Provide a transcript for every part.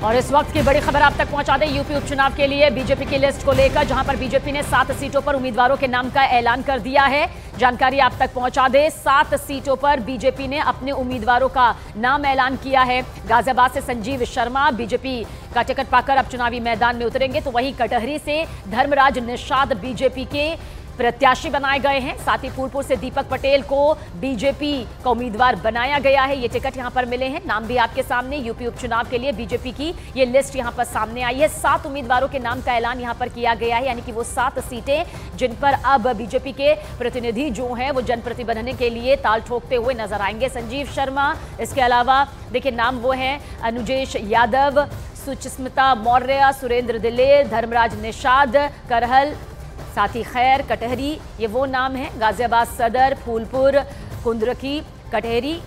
और इस वक्त की बड़ी खबर आप तक पहुंचा दें यूपी उपचुनाव के लिए बीजेपी की लिस्ट को लेकर, जहां पर बीजेपी ने 7 सीटों पर उम्मीदवारों के नाम का ऐलान कर दिया है। जानकारी आप तक पहुंचा दें, 7 सीटों पर बीजेपी ने अपने उम्मीदवारों का नाम ऐलान किया है। गाजियाबाद से संजीव शर्मा बीजेपी का टिकट पाकर अब चुनावी मैदान में उतरेंगे, तो वहीं कटहरी से धर्मराज निषाद बीजेपी के प्रत्याशी बनाए गए हैं। साथ ही फूलपुर से दीपक पटेल को बीजेपी का उम्मीदवार बनाया गया है। ये टिकट यहां पर मिले हैं, नाम भी आपके सामने। यूपी उपचुनाव के लिए बीजेपी की ये लिस्ट यहां पर सामने आई है। 7 उम्मीदवारों के नाम का ऐलान यहां पर किया गया है, यानी कि वो 7 सीटें जिन पर अब बीजेपी के प्रतिनिधि जो हैं वो जनप्रतिनिधि बनने के लिए ताल ठोकते हुए नजर आएंगे। संजीव शर्मा, इसके अलावा देखिए नाम वो हैं अनुजेश यादव, सुचिस्मिता मौर्य, सुरेंद्र दिलेर, धर्मराज निषाद, करहल, साथ ही खैर, कटहरी, ये वो नाम है। गाजियाबाद सदर, फूलपुर, कुंदरकी, कटहरी,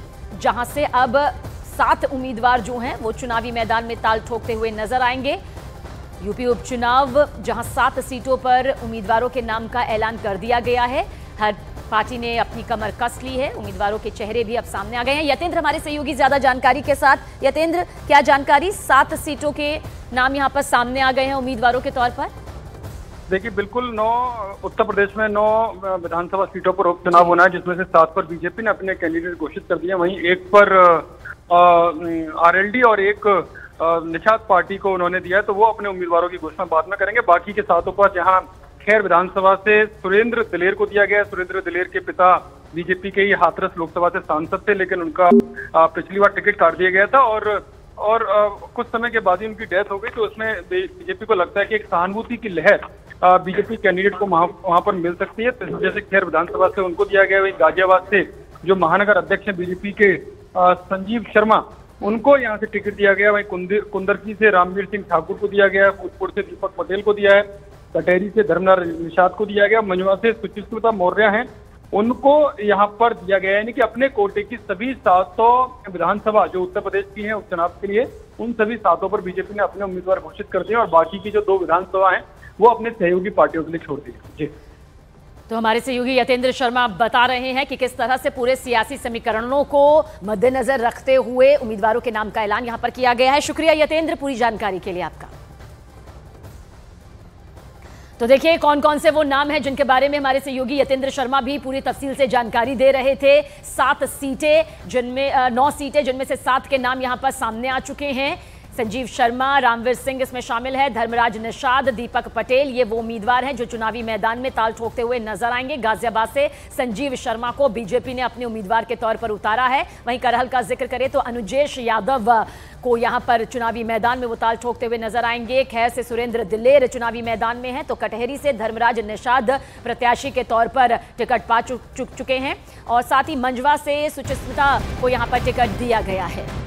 जहां से अब 7 उम्मीदवार जो हैं वो चुनावी मैदान में ताल ठोकते हुए नजर आएंगे। यूपी उपचुनाव जहां 7 सीटों पर उम्मीदवारों के नाम का ऐलान कर दिया गया है। हर पार्टी ने अपनी कमर कस ली है, उम्मीदवारों के चेहरे भी अब सामने आ गए हैं। यतेंद्र हमारे सहयोगी ज्यादा जानकारी के साथ। यतेंद्र, क्या जानकारी, 7 सीटों के नाम यहां पर सामने आ गए हैं उम्मीदवारों के तौर पर? देखिए, बिल्कुल 9 उत्तर प्रदेश में 9 विधानसभा सीटों पर उपचुनाव होना है, जिसमें से 7 पर बीजेपी ने अपने कैंडिडेट घोषित कर दिया। वहीं एक पर आरएलडी और एक निषाद पार्टी को उन्होंने दिया है, तो वो अपने उम्मीदवारों की घोषणा बाद में करेंगे। बाकी के 7 पर जहां खैर विधानसभा से सुरेंद्र दिलेर को दिया गया है। सुरेंद्र दिलेर के पिता बीजेपी के ही हाथरस लोकसभा से सांसद थे, लेकिन उनका पिछली बार टिकट काट दिया गया था और कुछ समय के बाद ही उनकी डेथ हो गई। तो उसमें बीजेपी को लगता है कि एक सहानुभूति की लहर बीजेपी कैंडिडेट को वहां पर मिल सकती है। तो जैसे खैर विधानसभा से उनको दिया गया, वही गाजियाबाद से जो महानगर अध्यक्ष हैं बीजेपी के संजीव शर्मा, उनको यहाँ से टिकट दिया गया। वहीं कुंदरकी से रामवीर सिंह ठाकुर को दिया गया, फूलपुर से दीपक पटेल को दिया है, कटहरी से धर्मराज निषाद को दिया गया, मंझवा से सुचिस्मिता मौर्य हैं, उनको यहाँ पर दिया गया है। यानी कि अपने कोटे की सभी 700 विधानसभा जो उत्तर प्रदेश की हैं उपचुनाव के लिए, उन सभी 7 पर बीजेपी ने अपने उम्मीदवार घोषित कर दिए और बाकी की जो 2 विधानसभा हैं वो अपने सहयोगी पार्टियों के लिए छोड़ दी। जी, तो हमारे सहयोगी यतेंद्र शर्मा बता रहे हैं कि किस तरह से पूरे सियासी समीकरणों को मद्देनजर रखते हुए उम्मीदवारों के नाम का ऐलान यहां पर किया गया है। शुक्रिया यतेंद्र पूरी जानकारी के लिए आपका। तो देखिए कौन कौन से वो नाम हैं जिनके बारे में हमारे सहयोगी यतेंद्र शर्मा भी पूरी तफसील से जानकारी दे रहे थे। 7 सीटें जिनमें 9 सीटें जिनमें से 7 के नाम यहां पर सामने आ चुके हैं। संजीव शर्मा, रामवीर सिंह इसमें शामिल है, धर्मराज निषाद, दीपक पटेल, ये वो उम्मीदवार हैं जो चुनावी मैदान में ताल ठोकते हुए नजर आएंगे। गाजियाबाद से संजीव शर्मा को बीजेपी ने अपने उम्मीदवार के तौर पर उतारा है। वहीं करहल का जिक्र करें तो अनुजेश यादव को यहां पर चुनावी मैदान में वो ताल ठोकते हुए नजर आएंगे। खैर से सुरेंद्र दिलेर चुनावी मैदान में है, तो कटहरी से धर्मराज निषाद प्रत्याशी के तौर पर टिकट पा चुके हैं और साथ ही मंझवा से सुचिस्मिता को यहां पर टिकट दिया गया है।